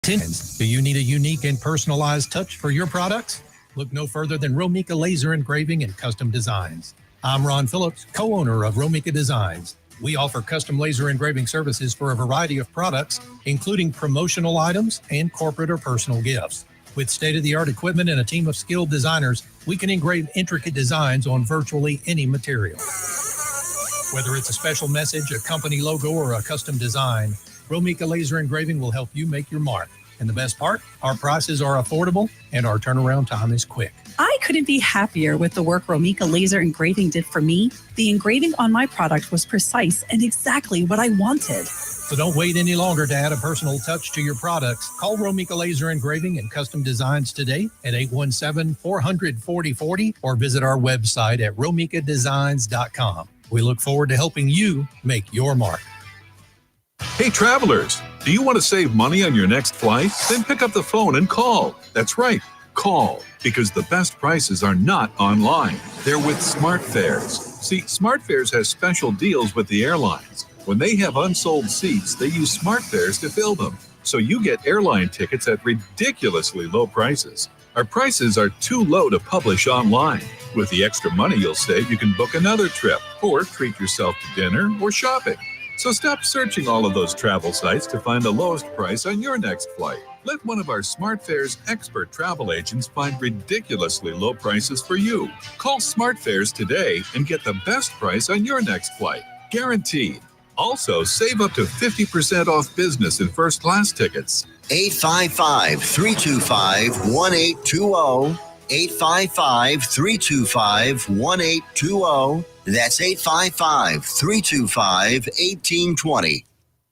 Do you need a unique and personalized touch for your products? Look no further than Romika Laser Engraving and Custom Designs. I'm Ron Phillips, co-owner of Romika Designs. We offer custom laser engraving services for a variety of products, including promotional items and corporate or personal gifts. With state-of-the-art equipment and a team of skilled designers, we can engrave intricate designs on virtually any material. Whether it's a special message, a company logo, or a custom design, Romika Laser Engraving will help you make your mark. And the best part, our prices are affordable and our turnaround time is quick. I couldn't be happier with the work Romika Laser Engraving did for me. The engraving on my product was precise and exactly what I wanted. So don't wait any longer to add a personal touch to your products. Call Romika Laser Engraving and Custom Designs today at 817-400-4040 or visit our website at romikadesigns.com. We look forward to helping you make your mark. Hey travelers, do you want to save money on your next flight? Then pick up the phone and call. That's right, call, because the best prices are not online. They're with SmartFares. See, SmartFares has special deals with the airlines. When they have unsold seats, they use SmartFares to fill them. So you get airline tickets at ridiculously low prices. Our prices are too low to publish online. With the extra money you'll save, you can book another trip or treat yourself to dinner or shopping. So stop searching all of those travel sites to find the lowest price on your next flight. Let one of our SmartFares expert travel agents find ridiculously low prices for you. Call SmartFares today and get the best price on your next flight. Guaranteed. Also, save up to 50% off business and first class tickets. 855-325-1820. 855-325-1820. That's 855-325-1820.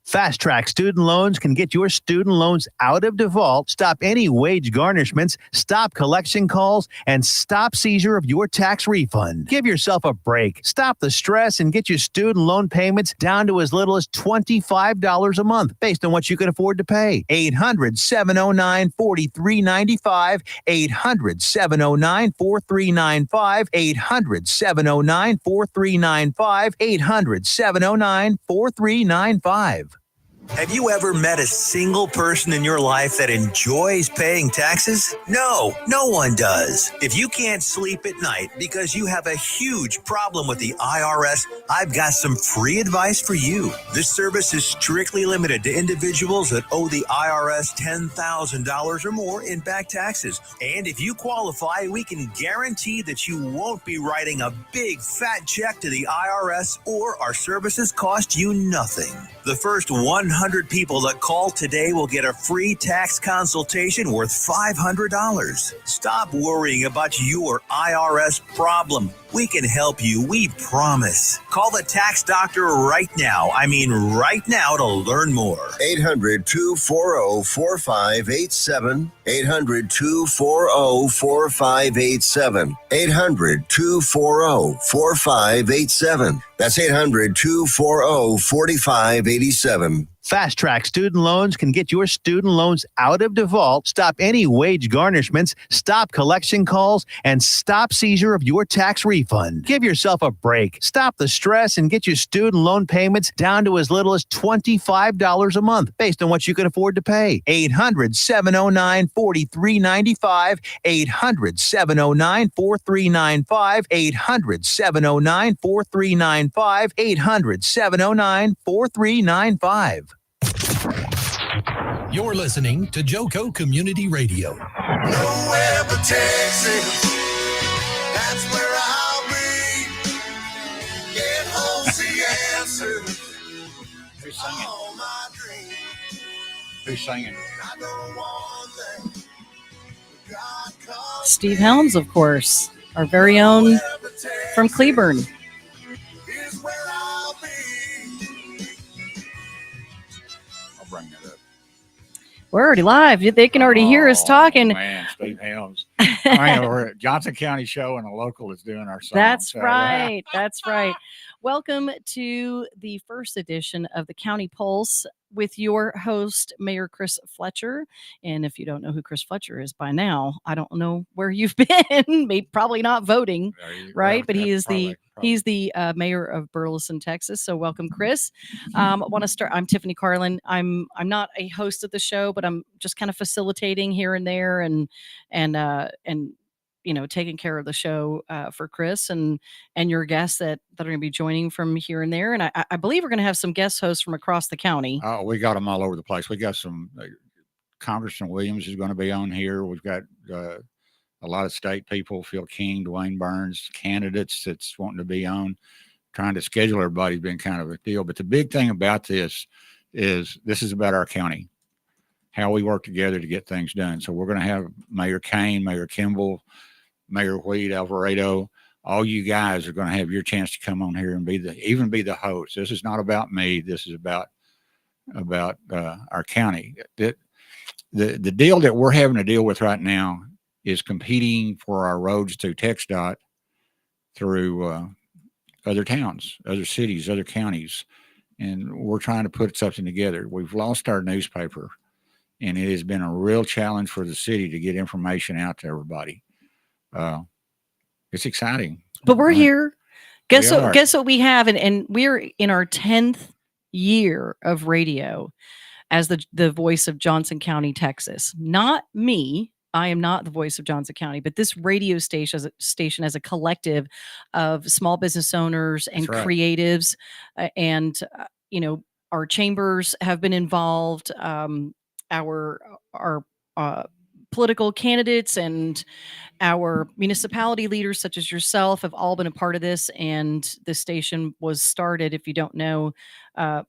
Fast Track Student Loans can get your student loans out of default, stop any wage garnishments, stop collection calls, and stop seizure of your tax refund. Give yourself a break. Stop the stress and get your student loan payments down to as little as $25 a month based on what you can afford to pay. 800-709-4395. 800-709-4395. 800-709-4395. 800-709-4395. Have you ever met a single person in your life that enjoys paying taxes? No, no one does. If you can't sleep at night because you have a huge problem with the IRS, I've got some free advice for you. This service is strictly limited to individuals that owe the IRS $10,000 or more in back taxes. And if you qualify, we can guarantee that you won't be writing a big fat check to the IRS, or our services cost you nothing. The first 100 people that call today will get a free tax consultation worth $500. Stop worrying about your IRS problem. We can help you, we promise. Call the tax doctor right now. I mean right now, to learn more. 800-240-4587. 800-240-4587. 800-240-4587. That's 800-240-4587. Fast Track Student Loans can get your student loans out of default, stop any wage garnishments, stop collection calls, and stop seizure of your tax refund. Give yourself a break. Stop the stress and get your student loan payments down to as little as $25 a month based on what you can afford to pay. 800-709-4395. 800-709-4395. 800-709-4395. 800-709-4395. You're listening to Joco Community Radio. Nowhere but Texas. That's where I'll be. Get home, see answers. Who's singing? All my dreams. Who's singing? I know one thing. God comes. Steve Helms, of course, our very own from Cleburne. Is where I'll be. I'll bring that up. We're already live. They can already hear us talking. Man, Steve Helms. I know we're at Johnson County Show, and a local is doing our song. That's right. That's right. Welcome to the first edition of the County Pulse. with your host, Mayor Chris Fletcher. And if you don't know who Chris Fletcher is by now, I don't know where you've been. Maybe probably not voting, right? But he is he's the mayor of Burleson, Texas. So welcome, Chris. I want to start. I'm Tiffany Carlin. I'm not a host of the show, but I'm just kind of facilitating here and there, and taking care of the show for Chris and your guests that are going to be joining from here and there. And I believe we're going to have some guest hosts from across the county. Oh, we got them all over the place. We got some Congressman Williams is going to be on here. We've got a lot of state people, Phil King, Dwayne Burns, candidates that's wanting to be on. Trying to schedule everybody's been kind of a deal. But the big thing about this is about our county, how we work together to get things done. So we're going to have Mayor Kane, Mayor Kimball, Mayor Wheat, Alvarado, all you guys are going to have your chance to come on here and be the host. This is not about me. This is about our county. The deal that we're having to deal with right now is competing for our roads through TxDOT through other towns, other cities, other counties. And we're trying to put something together. We've lost our newspaper, and it has been a real challenge for the city to get information out to everybody. It's exciting, but we're here. Guess what we have, and we're in our 10th year of radio as the voice of Johnson County, Texas. Not me. I am not the voice of Johnson County, but this radio station as a collective of small business owners and creatives, and our chambers have been involved. Our political candidates and our municipality leaders, such as yourself, have all been a part of this. And the station was started, if you don't know,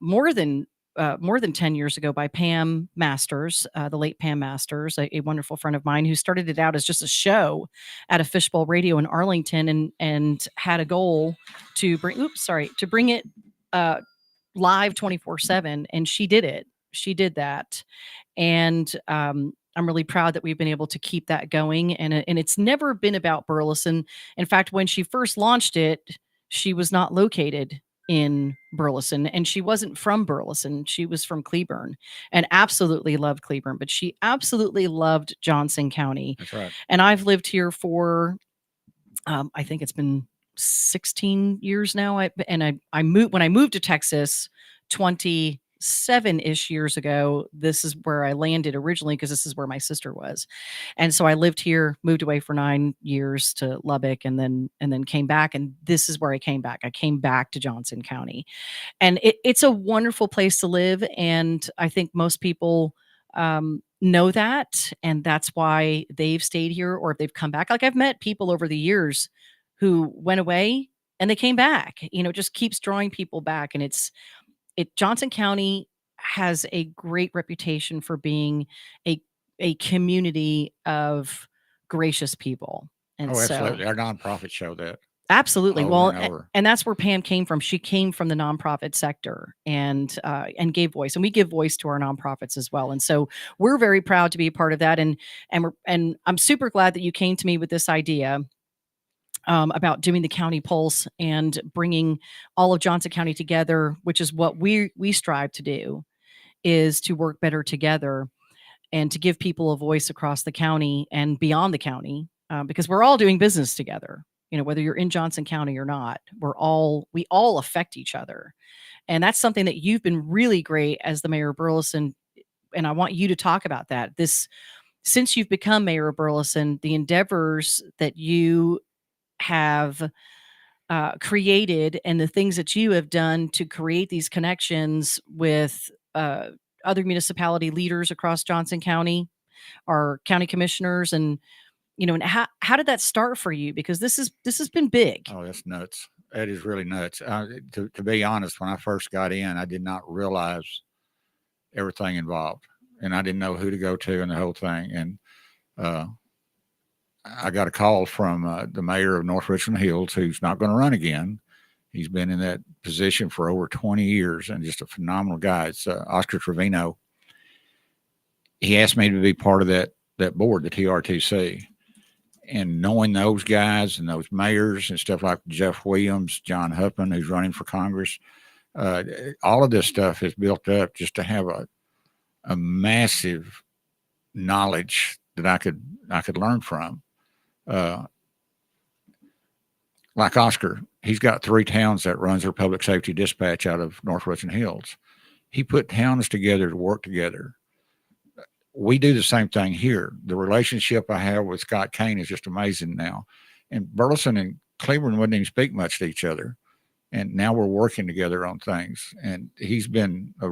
more than 10 years ago by Pam Masters, the late Pam Masters, a wonderful friend of mine who started it out as just a show at a Fishbowl Radio in Arlington, and had a goal to bring it live 24/7. And she did it. She did that. And I'm really proud that we've been able to keep that going. And it's never been about Burleson. In fact, when she first launched it, she was not located in Burleson, and she wasn't from Burleson. She was from Cleburne, and absolutely loved Cleburne, but she absolutely loved Johnson County. That's right. And I've lived here for, I think it's been 16 years now. I moved when I moved to Texas 27-ish years ago. This is where I landed originally, because this is where my sister was. And so I lived here, moved away for 9 years to Lubbock, and then came back. And this is where I came back. I came back to Johnson County, and it's a wonderful place to live. And I think most people know that, and that's why they've stayed here, or if they've come back. Like, I've met people over the years who went away and they came back. It just keeps drawing people back. And Johnson County has a great reputation for being a community of gracious people. And absolutely. Our nonprofit show that. Absolutely. And that's where Pam came from. She came from the nonprofit sector and gave voice, and we give voice to our nonprofits as well. And so we're very proud to be a part of that. And I'm super glad that you came to me with this idea about doing the county pulse and bringing all of Johnson County together, which is what we strive to do, is to work better together and to give people a voice across the county and beyond the county, because we're all doing business together. Whether you're in Johnson County or not, we all affect each other. And that's something that you've been really great as the mayor of Burleson. And I want you to talk about that. Since you've become mayor of Burleson, the endeavors that you have created and the things that you have done to create these connections with other municipality leaders across Johnson County, our county commissioners, and how did that start for you? Because this has been big. Oh, that's nuts. That is really nuts. To be honest, when I first got in, I did not realize everything involved, and I didn't know who to go to and the whole thing. And I got a call from the mayor of North Richland Hills, who's not going to run again. He's been in that position for over 20 years and just a phenomenal guy. It's Oscar Trevino. He asked me to be part of that board, the TRTC. And knowing those guys and those mayors and stuff like Jeff Williams, John Huffman, who's running for Congress, All of this stuff is built up just to have a massive knowledge that I could learn from. Like Oscar, he's got 3 towns that runs their public safety dispatch out of North Russian Hills. He put towns together to work together. We do the same thing here. The relationship I have with Scott Kane is just amazing now. And Burleson and Cleveland wouldn't even speak much to each other. And now we're working together on things. And he's been a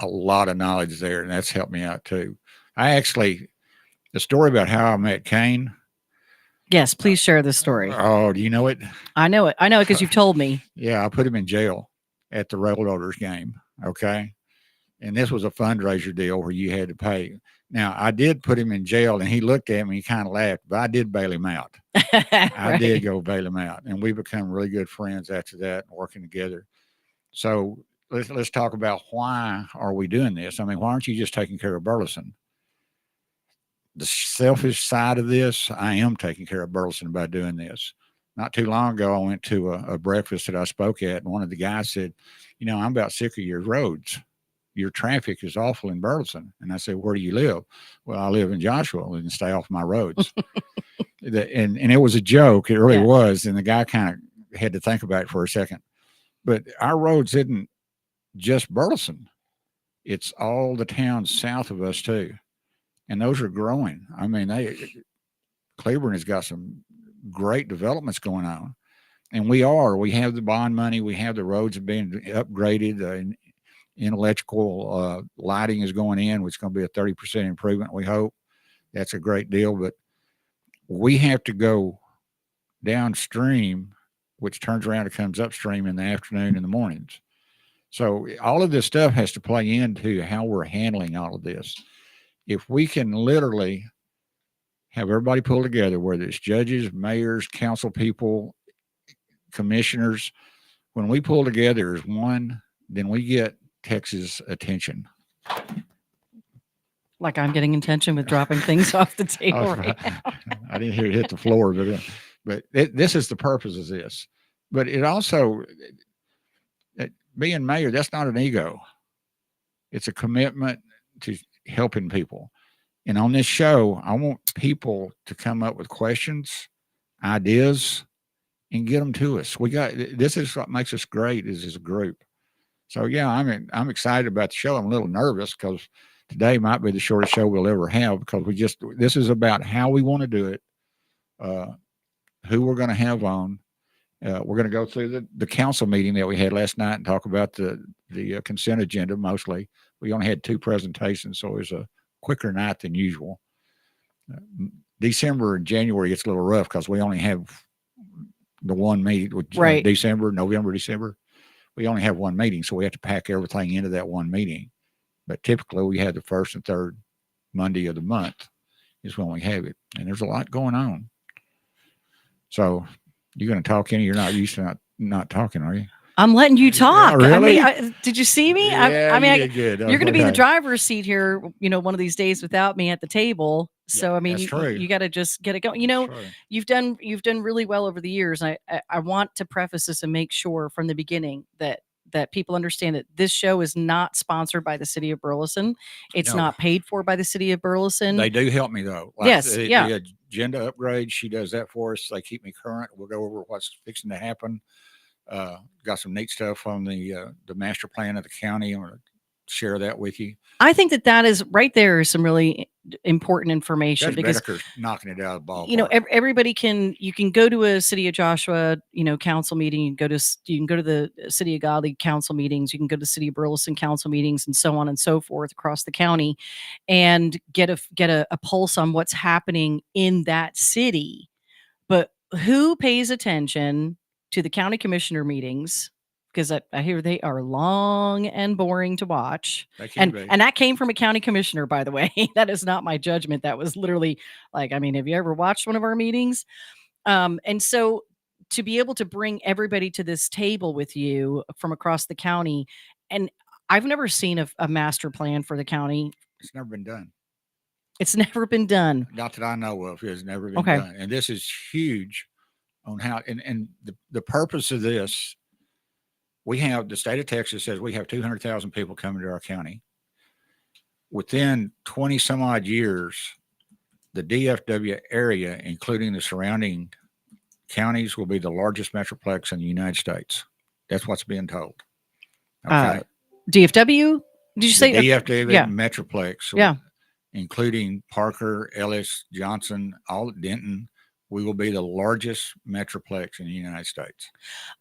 lot of knowledge there, and that's helped me out too. The story about how I met Kane. Yes, please share this story. Oh, do you know it? I know it because you've told me. Yeah, I put him in jail at the Railroaders game. Okay. And this was a fundraiser deal where you had to pay. Now, I did put him in jail, and he looked at me, he kind of laughed, but I did bail him out. I did go bail him out, and we become really good friends after that, working together. So let's talk about why are we doing this? I mean, why aren't you just taking care of Burleson? The selfish side of this, I am taking care of Burleson by doing this. Not too long ago, I went to a breakfast that I spoke at, and one of the guys said, I'm about sick of your roads. Your traffic is awful in Burleson. And I said, where do you live? Well, I live in Joshua and stay off my roads. and it was a joke. It really was. And the guy kind of had to think about it for a second. But our roads isn't just Burleson. It's all the towns south of us too. And those are growing. I mean, Cleveland has got some great developments going on. And we have the bond money. We have the roads being upgraded. Electrical lighting is going in, which is going to be a 30% improvement, we hope. That's a great deal. But we have to go downstream, which turns around and comes upstream in the afternoon and the mornings. So all of this stuff has to play into how we're handling all of this. If we can literally have everybody pull together, whether it's judges, mayors, council people, commissioners, when we pull together as one, then we get Texas attention. Like I'm getting attention with dropping things off the table right now. I didn't hear it hit the floor, but this is the purpose of this. But it also, being mayor, that's not an ego. It's a commitment to helping people. And on this show, I want people to come up with questions, ideas, and get them to us. This is what makes us great is as a group. So yeah, I'm excited about the show. I'm a little nervous because today might be the shortest show we'll ever have because this is about how we want to do it, who we're going to have on. We're going to go through the council meeting that we had last night and talk about the consent agenda mostly. We only had 2 presentations, so it was a quicker night than usual. December and January gets a little rough because we only have the one meeting, right? November, December. We only have one meeting, so we have to pack everything into that one meeting. But typically we have the first and third Monday of the month is when we have it. And there's a lot going on. So you're going to talk any, you're not used to not talking, are you? I'm letting you talk. Yeah, really? Did you see me? Yeah, you're going to be in the driver's seat here, one of these days without me at the table. So, you got to just get it going. You've done really well over the years. I want to preface this and make sure from the beginning that people understand that this show is not sponsored by the city of Burleson. It's not paid for by the city of Burleson. They do help me though. The agenda upgrade, she does that for us. They keep me current. We'll go over what's fixing to happen. Got some neat stuff on the master plan of the county. I'm going to share that with you. I think that is right there is some really important information because Bedeker's knocking it out of the ballpark. Everybody you can go to a City of Joshua, council meeting. You can go to the City of Godly council meetings. You can go to the City of Burleson council meetings and so on and so forth across the county and get a pulse on what's happening in that city. But who pays attention to the county commissioner meetings? Because I hear they are long and boring to watch. And that came from a county commissioner, by the way. That is not my judgment. That was literally have you ever watched one of our meetings? And so to be able to bring everybody to this table with you from across the county, and I've never seen a master plan for the county. It's never been done. It's never been done. Not that I know of. It's never been done. And this is huge on how, and the purpose of this we have, the state of Texas says we have 200,000 people coming to our county. Within 20 some odd years, the DFW area, including the surrounding counties, will be the largest metroplex in the United States. That's what's being told. Okay. DFW? Did you say DFW yeah. metroplex? Yeah. Including Parker, Ellis, Johnson, all Denton. We will be the largest metroplex in the United States.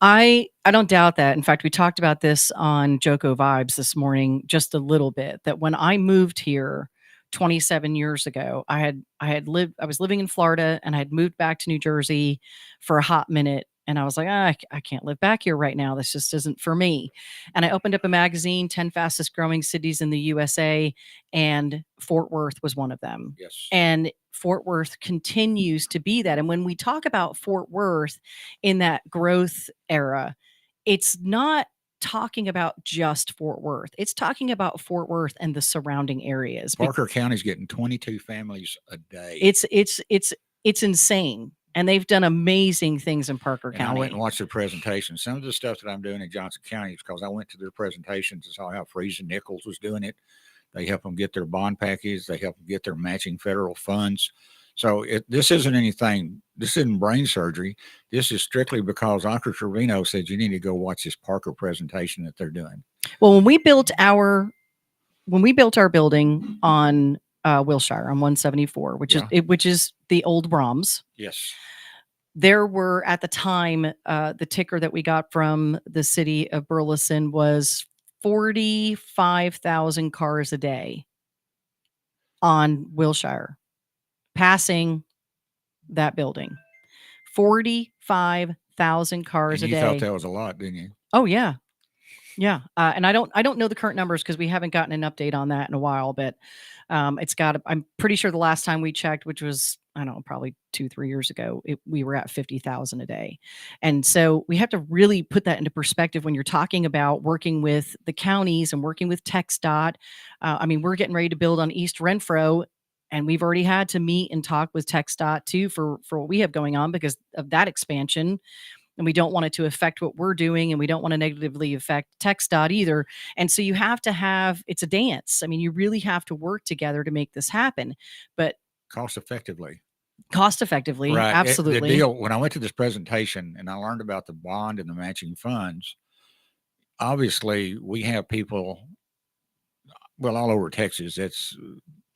I don't doubt that. In fact, we talked about this on Joko Vibes this morning, just a little bit, that when I moved here 27 years ago, I was living in Florida and I had moved back to New Jersey for a hot minute. And I was like, I can't live back here right now. This just isn't for me. And I opened up a magazine, 10 fastest growing cities in the USA, and Fort Worth was one of them. Yes. And Fort Worth continues to be that. And when we talk about Fort Worth in that growth era, it's not talking about just Fort Worth. It's talking about Fort Worth and the surrounding areas. Parker County's getting 22 families a day. It's insane. And they've done amazing things in Parker County. I went and watched their presentation. Some of the stuff that I'm doing in Johnson County is because I went to their presentations and saw how Freeze and Nichols was doing it. They help them get their bond package. They help them get their matching federal funds. So this isn't anything. This isn't brain surgery. This is strictly because Uncle Trevino said you need to go watch this Parker presentation that they're doing. Well, when we built our building on Wilshire on 174, which is the old Brahms. Yes. There were at the time the ticker that we got from the city of Burleson was 45,000 cars a day on Wilshire passing that building. 45,000 cars a day. You thought that was a lot, didn't you? Oh yeah. Yeah. And I don't know the current numbers because we haven't gotten an update on that in a while, but I'm pretty sure the last time we checked, which was, I don't know, probably 2-3 years ago, we were at 50,000 a day. And so we have to really put that into perspective when you're talking about working with the counties and working with TxDOT. We're getting ready to build on East Renfro, and we've already had to meet and talk with TxDOT too for what we have going on because of that expansion. And we don't want it to affect what we're doing, and we don't want to negatively affect TxDOT either. And so you have to have, it's a dance. You really have to work together to make this happen, but cost effectively, right. Absolutely. The deal, when I went to this presentation and I learned about the bond and the matching funds, obviously we have people, well, all over Texas, that's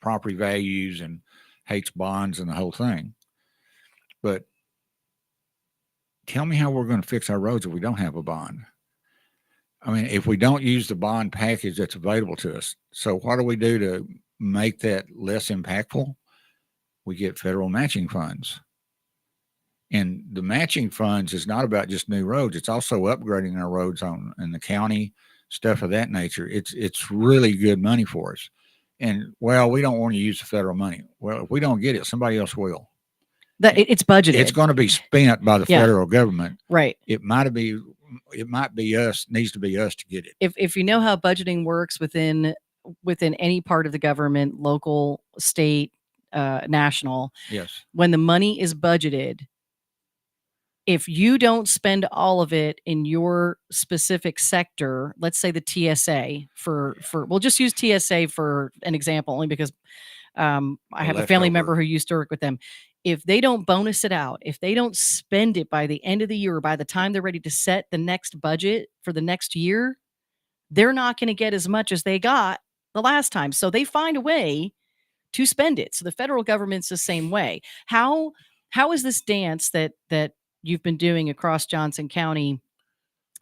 property values and hates bonds and the whole thing. But tell me how we're going to fix our roads if we don't have a bond. If we don't use the bond package that's available to us. So what do we do to make that less impactful? We get federal matching funds. And the matching funds is not about just new roads. It's also upgrading our roads in the county, stuff of that nature. It's really good money for us. And, well, we don't want to use the federal money. Well, if we don't get it, somebody else will. It's budgeted. It's going to be spent by the federal government. Right. It might be us, needs to be us to get it. If you know how budgeting works within any part of the government, local, state, national, yes. When the money is budgeted, if you don't spend all of it in your specific sector, let's say the TSA we'll just use TSA for an example, only because I have a family member who used to work with them. If they don't bonus it out, if they don't spend it by the end of the year, by the time they're ready to set the next budget for the next year, they're not going to get as much as they got the last time. So they find a way to spend it. So the federal government's the same way. How is this dance that you've been doing across Johnson County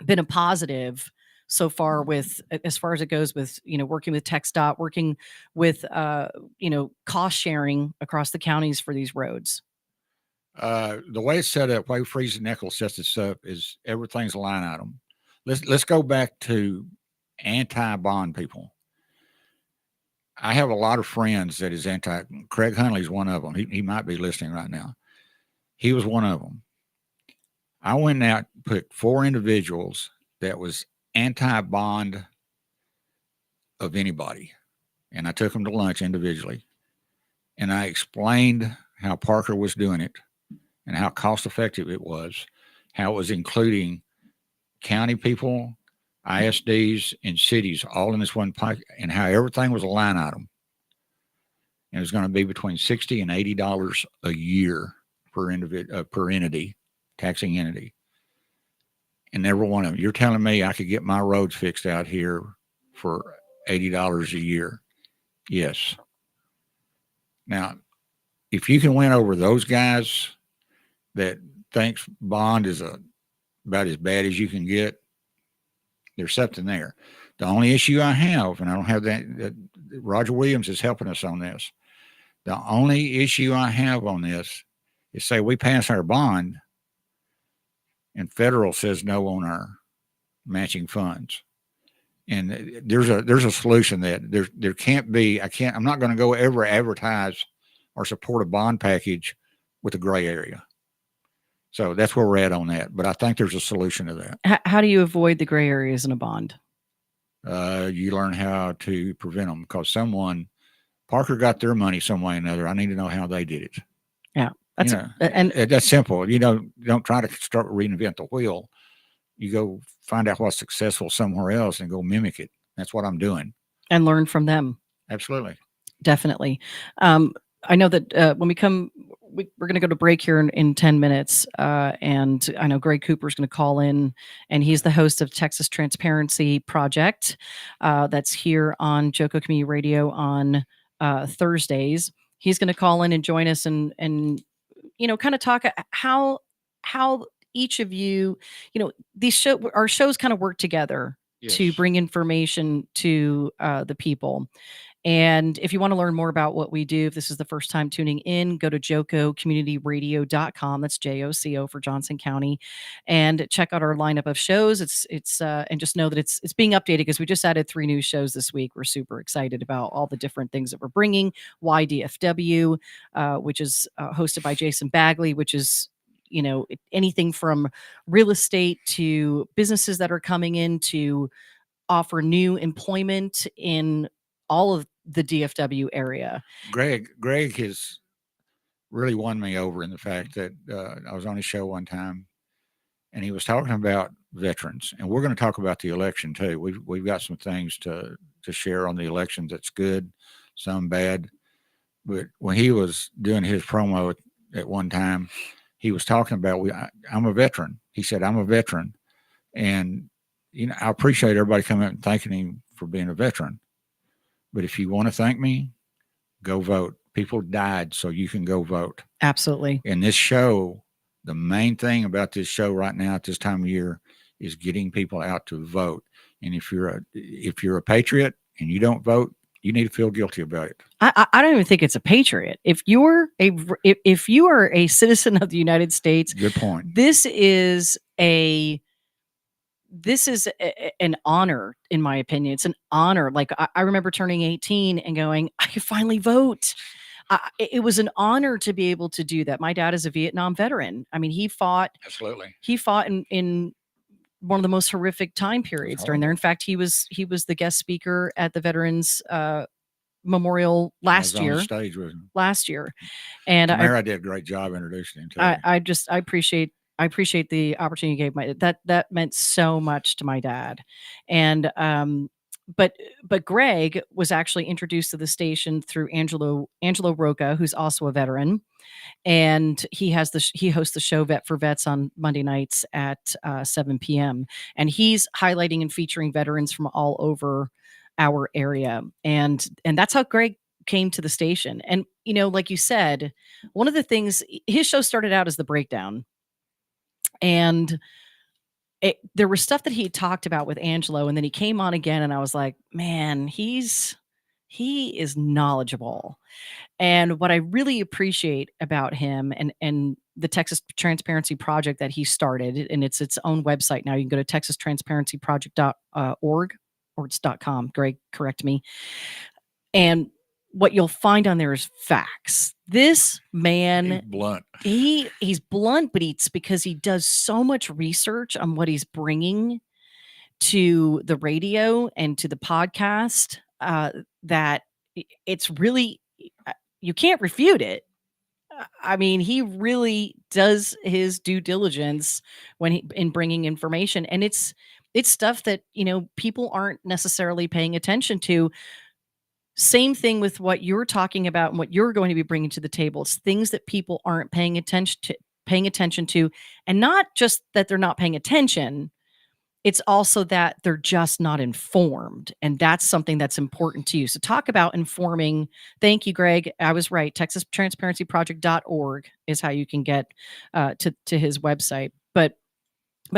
been a positive so far with, as far as it goes with, working with TxDOT, working with, cost sharing across the counties for these roads? The way it's set up, way Freeze and Nichols sets this up is everything's a line item. Let's go back to anti-bond people. I have a lot of friends that is anti. Craig Hunley's one of them. He might be listening right now. He was one of them. I went out and put 4 individuals that was anti-bond of anybody. And I took them to lunch individually. And I explained how Parker was doing it and how cost effective it was, how it was including county people, ISDs and cities all in this one pocket, and how everything was a line item. And it was going to be between $60 and $80 a year per entity, taxing entity. And never one of them. You're telling me I could get my roads fixed out here for $80 a year? Yes. Now, if you can win over those guys that thinks bond is about as bad as you can get, there's something there. The only issue I have, and I don't have that Roger Williams is helping us on this. The only issue I have on this is, say we pass our bond and federal says no on our matching funds. And there's a solution that there can't be. I'm not going to go ever advertise or support a bond package with a gray area. So that's where we're at on that. But I think there's a solution to that. How do you avoid the gray areas in a bond? You learn how to prevent them, because Parker got their money some way or another. I need to know how they did it. Yeah. That's simple. Don't try to reinvent the wheel. You go find out what's successful somewhere else and go mimic it. That's what I'm doing. And learn from them. Absolutely. Definitely. I know that when we come, we're going to go to break here in 10 minutes. And I know Greg Cooper is going to call in, and he's the host of Texas Transparency Project. That's here on Joco Community Radio on Thursdays. He's going to call in and join us and kind of talk how each of you, our shows kind of work together. Yes. To bring information to the people. And if you want to learn more about what we do, if this is the first time tuning in, go to jococommunityradio.com. That's JOCO for Johnson County, and check out our lineup of shows. And just know that it's being updated, because we just added 3 new shows this week. We're super excited about all the different things that we're bringing. YDFW, which is hosted by Jason Bagley, which is, anything from real estate to businesses that are coming in to offer new employment in all of the DFW area. Greg has really won me over in the fact that I was on his show one time, and he was talking about veterans, and we're going to talk about the election too. We've got some things to share on the election that's good, some bad. But when he was doing his promo at one time, he was talking about I'm a veteran. He said, I'm a veteran, and I appreciate everybody coming up and thanking him for being a veteran. But if you want to thank me, go vote. People died so you can go vote. Absolutely. And this show, the main thing about this show right now at this time of year is getting people out to vote. And if you're a patriot and you don't vote, you need to feel guilty about it. I don't even think it's a patriot. If you are a citizen of the United States, good point. This is an honor, in my opinion. It's an honor. Like I remember turning 18 and going, I could finally vote. It was an honor to be able to do that. My dad is a Vietnam veteran. I mean, he fought. Absolutely. He fought in one of the most horrific time periods during there. In fact, he was the guest speaker at the Veterans Memorial last year. Stage with him. Last year, and Tamara did a great job introducing him to me. I appreciate the opportunity you gave that meant so much to my dad. And but Greg was actually introduced to the station through Angelo Roca, who's also a veteran, and he hosts the show Vet for Vets on Monday nights at 7 p.m. and he's highlighting and featuring veterans from all over our area, and that's how Greg came to the station. And like you said, one of the things, his show started out as The Breakdown. And there was stuff that he talked about with Angelo, and then he came on again, and I was like, man, he is knowledgeable. And what I really appreciate about him and the Texas Transparency Project that he started, and it's its own website now. You can go to texastransparencyproject.org, or it's .com. Greg, correct me. And what you'll find on there is facts. This man, he's blunt. He's blunt, but it's because he does so much research on what he's bringing to the radio and to the podcast that it's really, you can't refute it. I mean, he really does his due diligence in bringing information, and it's it's stuff that, people aren't necessarily paying attention to. Same thing with what you're talking about and what you're going to be bringing to the table. It's things that people aren't paying attention to, and not just that they're not paying attention. It's also that they're just not informed. And that's something that's important to you. So talk about informing. Thank you, Greg. I was right. TexasTransparencyProject.org is how you can get to his website. But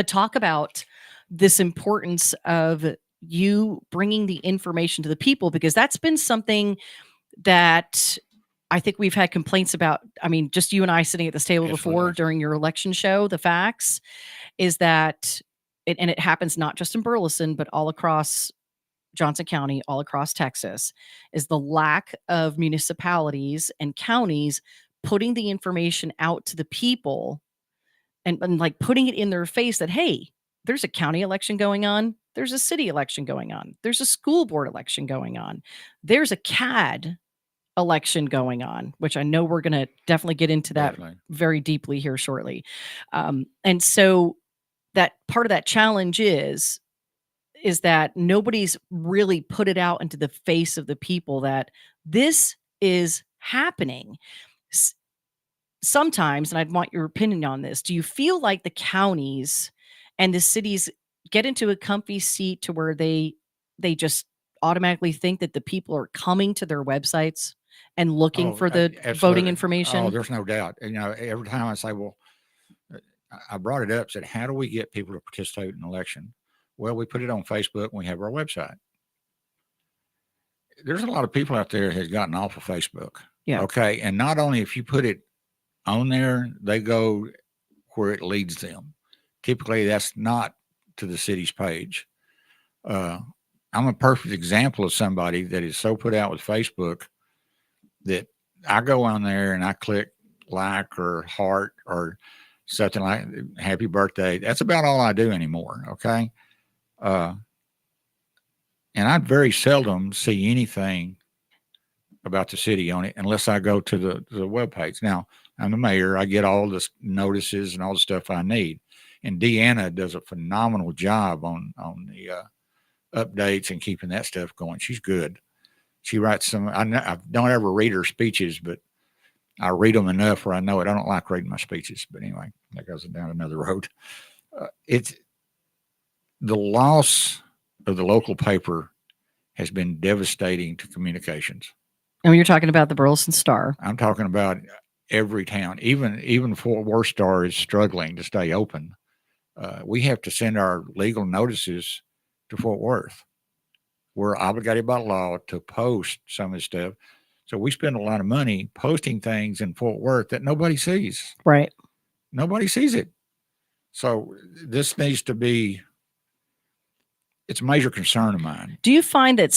talk about this importance of you bringing the information to the people, because that's been something that I think we've had complaints about. I mean, just you and I sitting at this table before during your election show, the facts is that and it happens not just in Burleson, but all across Johnson County, all across Texas, is the lack of municipalities and counties putting the information out to the people and like putting it in their face that, hey, there's a county election going on. There's a city election going on. There's a school board election going on. There's a CAD election going on, which I know we're going to definitely get into that very deeply here shortly. And so that part of that challenge is that nobody's really put it out into the face of the people that this is happening. Sometimes, and I'd want your opinion on this, do you feel like the counties and the cities get into a comfy seat to where they just automatically think that the people are coming to their websites and looking for the voting information? Oh, there's no doubt. And, every time I say, well, I brought it up, said, how do we get people to participate in an election? Well, we put it on Facebook and we have our website. There's a lot of people out there that has gotten off of Facebook. Yeah. Okay. And not only if you put it on there, they go where it leads them. Typically, that's not to the city's page. I'm a perfect example of somebody that is so put out with Facebook that I go on there and I click like or heart or something like happy birthday. That's about all I do anymore. Okay. And I very seldom see anything about the city on it unless I go to the webpage. Now, I'm the mayor. I get all the notices and all the stuff I need. And Deanna does a phenomenal job on the updates and keeping that stuff going. She's good. She writes some, I don't ever read her speeches, but I read them enough where I know it. I don't like reading my speeches, but anyway, that goes down another road. It's the loss of the local paper has been devastating to communications. And you're talking about the Burleson Star. I'm talking about every town, even Fort Worth Star is struggling to stay open. We have to send our legal notices to Fort Worth. We're obligated by law to post some of this stuff. So we spend a lot of money posting things in Fort Worth that nobody sees. Right. Nobody sees it. So this needs to be, it's a major concern of mine. Do you find that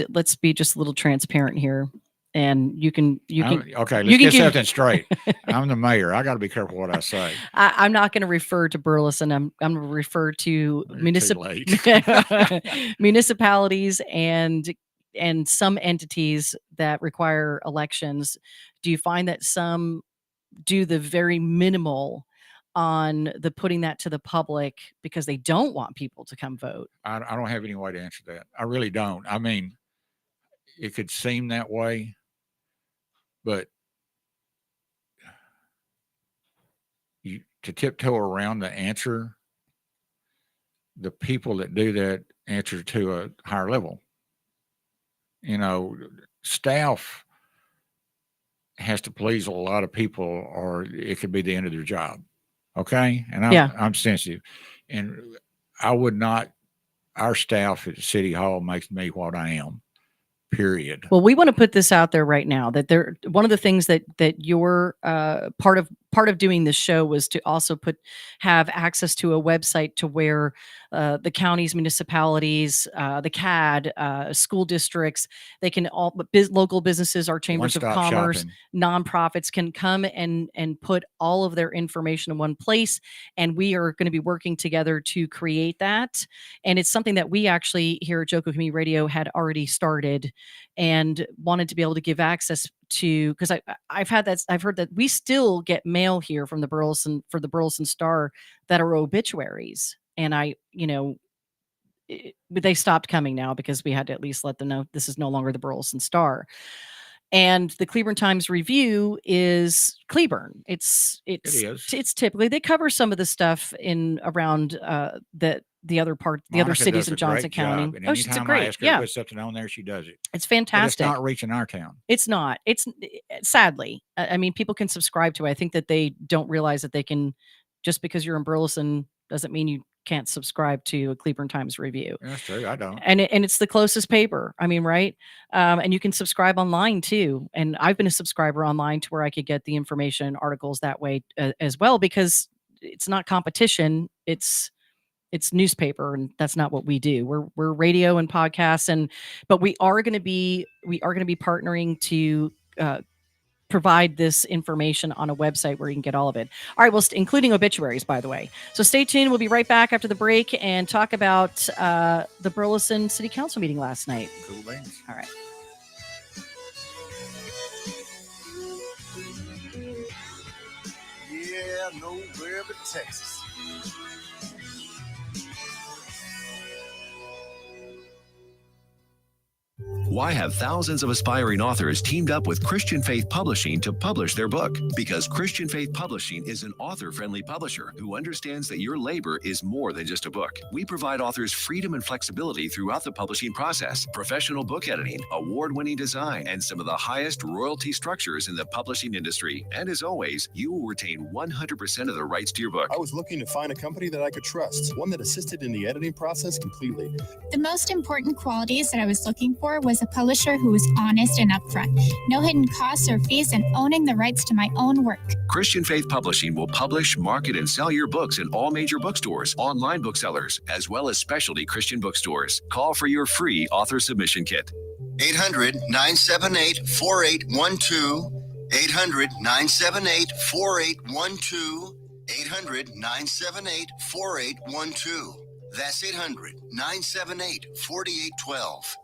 let's be just a little transparent here, and you can okay, let's get something straight. I'm the mayor. I got to be careful what I say. I'm not going to refer to Burleson. I'm going to refer to municipalities and some entities that require elections. Do you find that some do the very minimal on the putting that to the public because they don't want people to come vote? I don't have any way to answer that. I really don't. I mean, it could seem that way, but to tiptoe around the answer, the people that do that answer to a higher level. Staff has to please a lot of people or it could be the end of their job. Okay. And I'm sensitive, and I would not, our staff at City Hall makes me what I am. Period. Well, we want to put this out there right now that one of the things that you're part of doing this show was to also have access to a website to where the counties, municipalities, the CAD, school districts, they can all local businesses, our chambers of commerce, shopping. Nonprofits can come and put all of their information in one place. And we are going to be working together to create that. And it's something that we actually here at Joco Community Radio had already started and wanted to be able to give access to, because I've heard that we still get mail here from the Burleson Star that are obituaries. and but they stopped coming now because we had to at least let them know this is no longer the Burleson Star. And the Cleburne Times Review is Cleburne. It is. It's typically, they cover some of the stuff in around the other Monica cities does in a Johnson great County. job, and Oh, she's anytime great. I ask her Yeah, to put something on there, she does it. it's But fantastic. it's not reaching our town. It's not. It's sadly. I mean, people can subscribe to it. I think that they don't realize that they can, just because you're in Burleson doesn't mean you can't subscribe to a Cleburne Times Review. That's true. I don't. And it's the closest paper. I mean, right? And you can subscribe online too. And I've been a subscriber online to where I could get the information and articles that way as well, because it's not competition. It's newspaper, and that's not what we do. We're radio and podcasts, but we are going to be partnering to provide this information on a website where you can get all of it. All right, well, including obituaries, by the way. So stay tuned. We'll be right back after the break and talk about the Burleson City Council meeting last night. Cool beans. All right. Yeah, nowhere but Texas. Why have thousands of aspiring authors teamed up with Christian Faith Publishing to publish their book? Because Christian Faith Publishing is an author-friendly publisher who understands that your labor is more than just a book. We provide authors freedom and flexibility throughout the publishing process, professional book editing, award-winning design, and some of the highest royalty structures in the publishing industry. And as always, you will retain 100% of the rights to your book. I was looking to find a company that I could trust, one that assisted in the editing process completely. The most important qualities that I was looking for was a publisher who was honest and upfront, no hidden costs or fees, and owning the rights to my own work. Christian Faith Publishing will publish, market, and sell your books in all major bookstores, online booksellers, as well as specialty Christian bookstores. Call for your free author submission kit. 800-978-4812. 800-978-4812. 800-978-4812. That's 800-978-4812.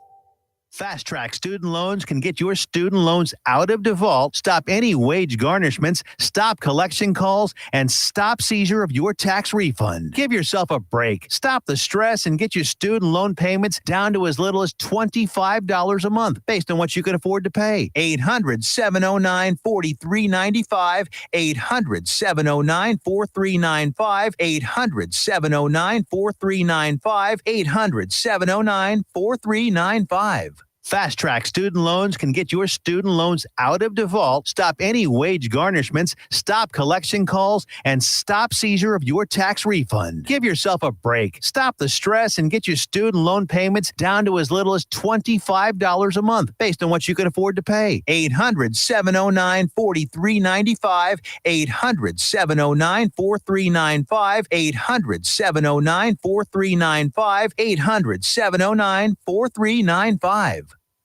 Fast Track Student Loans can get your student loans out of default, stop any wage garnishments, stop collection calls, and stop seizure of your tax refund. Give yourself a break. Stop the stress and get your student loan payments down to as little as $25 a month based on what you can afford to pay. 800-709-4395. 800-709-4395. 800-709-4395. 800-709-4395. Fast Track Student Loans can get your student loans out of default, stop any wage garnishments, stop collection calls, and stop seizure of your tax refund. Give yourself a break. Stop the stress and get your student loan payments down to as little as $25 a month based on what you can afford to pay. 800-709-4395. 800-709-4395. 800-709-4395. 800-709-4395.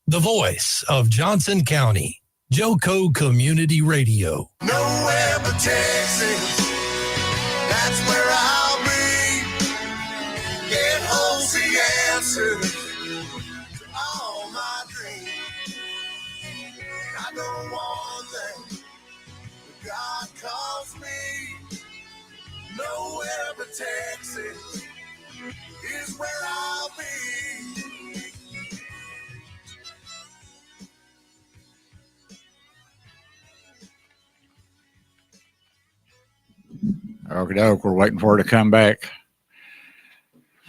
The voice of Johnson County, Joco Community Radio. Nowhere but Texas. That's where I'll be. Get home's the answer to all my dreams. I know one thing. God calls me. Nowhere but Texas is where I'll be. Okie doke, we're waiting for her to come back.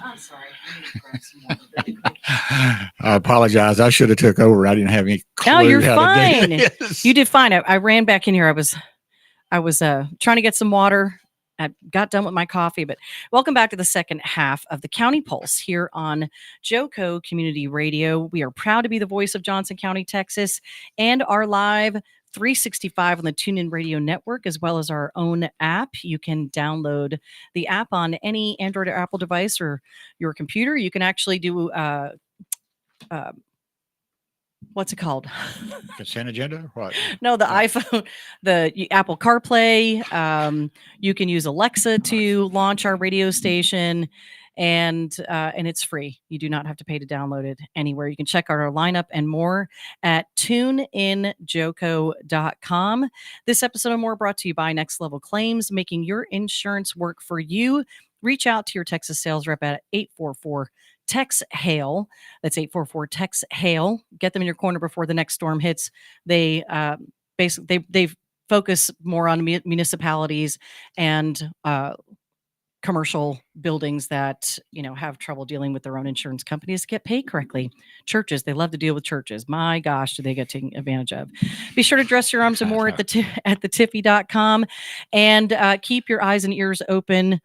I'm sorry. I need to grab some more. I apologize. I should have took over. I didn't have any clue. No, you're how fine. to do this. You did fine. I ran back in here. I was trying to get some water. I got done with my coffee, but welcome back to the second half of the County Pulse here on Joco Community Radio. We are proud to be the voice of Johnson County, Texas, and our live 365 on the TuneIn Radio Network, as well as our own app. You can download the app on any Android or Apple device or your computer. You can actually do what's it called? Consent agenda? What? No, the iPhone, the Apple CarPlay. You can use Alexa to launch our radio station, and it's free. You do not have to pay to download it anywhere. You can check out our lineup and more at tuneinjoco.com. This episode and more brought to you by Next Level Claims, making your insurance work for you. reach out to your Texas sales rep at 844 Tex Hail. That's 844 Tex Hail. Get them in your corner before the next storm hits. They basically they focus more on municipalities and commercial buildings that have trouble dealing with their own insurance companies to get paid correctly. Churches, they love to deal with churches. My gosh, do they get taken advantage of? Be sure to dress your arms and more at the Tiffy.com, and keep your eyes and ears open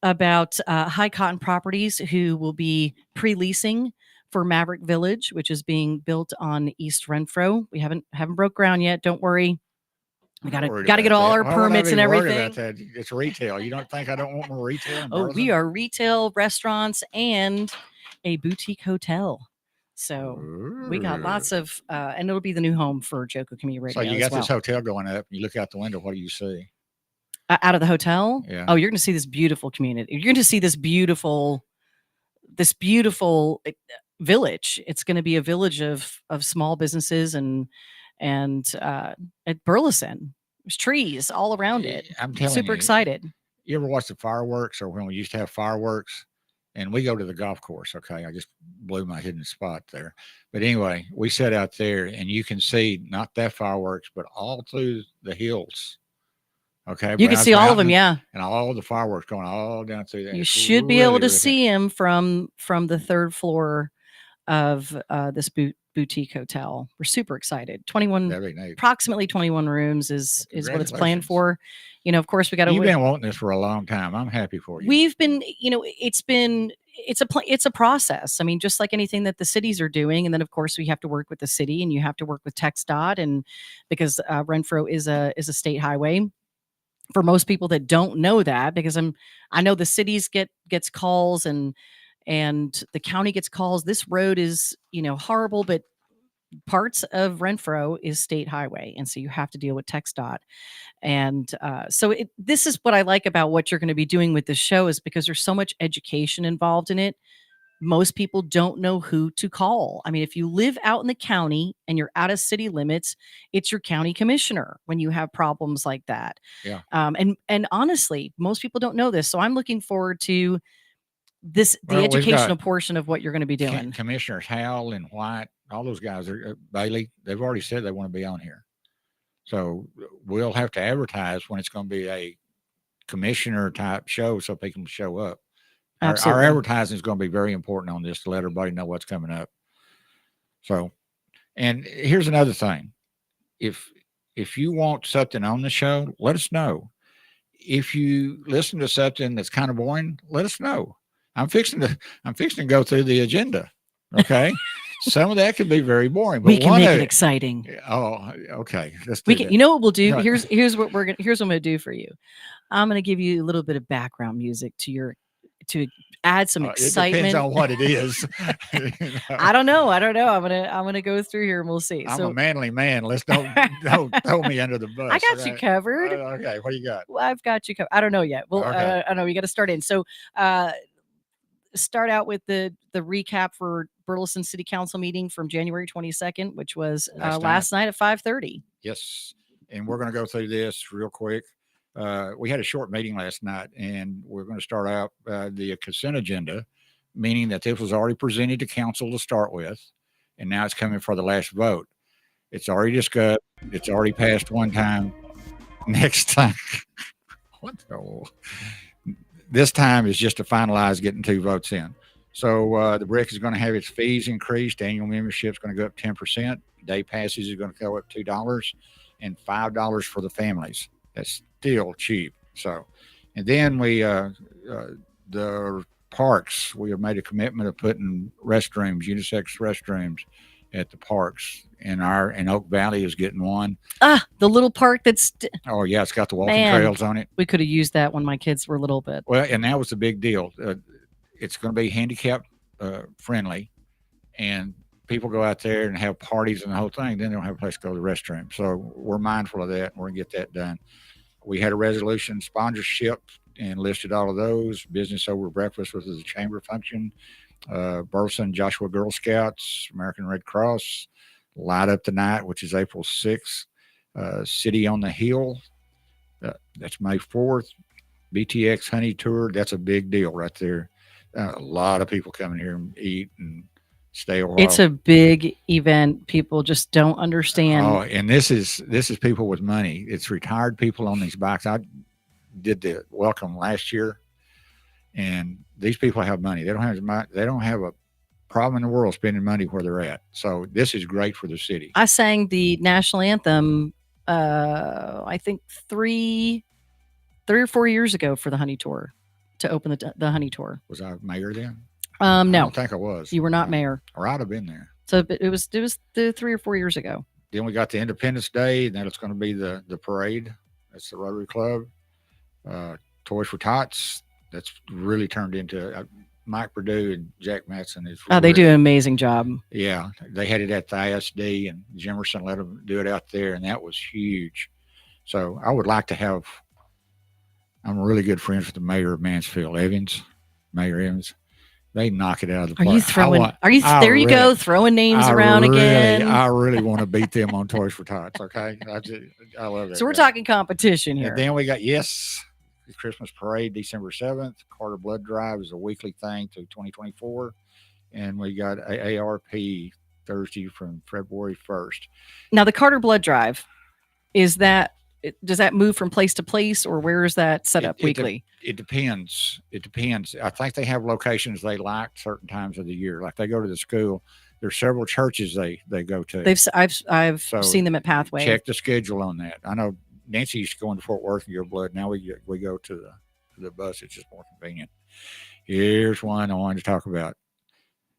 about High Cotton Properties, who will be pre-leasing for Maverick Village, which is being built on East Renfro. We haven't broke ground yet. Don't worry. We got to get all our permits and everything. About that? It's retail. You don't think I don't want more retail? Oh, we are retail, restaurants, and a boutique hotel. So we got lots of, and it'll be the new home for Joko Community Radio. So you got this hotel going up. You look out the window. What do you see? Out of the hotel? Yeah. Oh, you're going to see this beautiful community. You're going to see this beautiful village. It's going to be a village of small businesses and at Burleson, there's trees all around it. I'm telling super you, excited. You ever watch the fireworks, or when we used to have fireworks? And we go to the golf course. Okay, I just blew my hidden spot there. But anyway, we sat out there, and you can see not that fireworks, but all through the hills. Okay, you can see all of them, yeah, and all the fireworks going all down through there. You should be able to see them from the third floor of this boutique hotel. We're super excited. Approximately 21 rooms is what it's planned for. Of course, we got to. You've been wanting this for a long time. I'm happy for you. We've been, it's a process. I mean, just like anything that the cities are doing, and then of course we have to work with the city, and you have to work with TxDOT, and because Renfro is a state highway. For most people that don't know that, because I know the cities gets calls and the county gets calls. This road is, horrible, but parts of Renfro is state highway. And so you have to deal with TxDOT. And so this is what I like about what you're going to be doing with this show, is because there's so much education involved in it. Most people don't know who to call. I mean, if you live out in the county and you're out of city limits, it's your county commissioner when you have problems like that. Yeah. And honestly, most people don't know this. So I'm looking forward to the educational portion of what you're going to be doing. Commissioners Howell and White, all those guys are Bailey. They've already said they want to be on here. So we'll have to advertise when it's going to be a commissioner type show so people can show up. Our advertising is going to be very important on this to let everybody know what's coming up. So, and here's another thing. If you want something on the show, let us know. If you listen to something that's kind of boring, let us know. I'm fixing to go through the agenda. Okay. Some of that could be very boring, but we can make it exciting. Oh, okay. You know what we'll do? Here's what I'm going to do for you. I'm going to give you a little bit of background music to add some excitement. It depends on what it is. I don't know. I'm gonna go through here and we'll see. I'm a manly man. Let's don't throw me under the bus. I got you covered. Okay, what do you got? Well, I've got you covered. I don't know yet. Well, okay. I know we got to start in. So, start out with the recap for Burleson City Council meeting from January 22nd, which was last night at 5:30. Yes, and we're going to go through this real quick. We had a short meeting last night, and we're going to start out the consent agenda, meaning that this was already presented to council to start with, and now it's coming for the last vote. It's already discussed. It's already passed one time. Next time, this time is just to finalize getting 2 votes in. So the BRIC is going to have its fees increased. Annual membership is going to go up 10%. Day passes is going to go up $2 and $5 for the families. That's still cheap. So, and then the parks, we have made a commitment of putting restrooms, unisex restrooms at the parks, and Oak Valley is getting one. The little park that's. Oh yeah. It's got the walking trails on it. We could have used that when my kids were little bit. Well, and that was the big deal. It's going to be handicap friendly, and people go out there and have parties and the whole thing. Then they don't have a place to go to the restroom. So we're mindful of that, and we're going to get that done. We had a resolution sponsorship and listed all of those. Business over breakfast was a chamber function. Burleson Joshua Girl Scouts, American Red Cross, Light Up the Night, which is April 6th. City on the Hill, that's May 4th. BTX Honey Tour. That's a big deal right there. A lot of people coming here and eat and stay a while. It's a big event. People just don't understand. Oh, and this is people with money. It's retired people on these bikes. I did the welcome last year, and these people have money. They don't have a problem in the world spending money where they're at. So this is great for the city. I sang the national anthem, I think three or 4 years ago for the Honey Tour, to open the Honey Tour. Was I mayor then? No, I don't think I was. You were not mayor. Or I'd have been there. So it was the 3 or 4 years ago. Then we got the Independence Day, and then it's going to be the parade. That's the Rotary Club. Toys for Tots. That's really turned into Mike Perdue and Jack Matson. They do an amazing job. Yeah, they had it at the ISD, and Jimerson let them do it out there, and that was huge. So I would like to have. I'm really good friends with the mayor of Mansfield, Mayor Evans. They knock it out of the park. Are you throwing? There you go, throwing names around again. I really want to beat them on Toys for Tots. Okay, I love that. So we're talking competition here. And then we got the Christmas parade, December 7th. Carter Blood Drive is a weekly thing through 2024, and we got ARP Thursday from February 1st. Now the Carter Blood Drive, does that move from place to place, or where is that set up weekly? It depends. I think they have locations they like certain times of the year. Like they go to the school. There's several churches they go to. I've seen them at Pathway. Check the schedule on that. I know Nancy used to go into Fort Worth and give blood. Now we go to the bus. It's just more convenient. Here's one I wanted to talk about.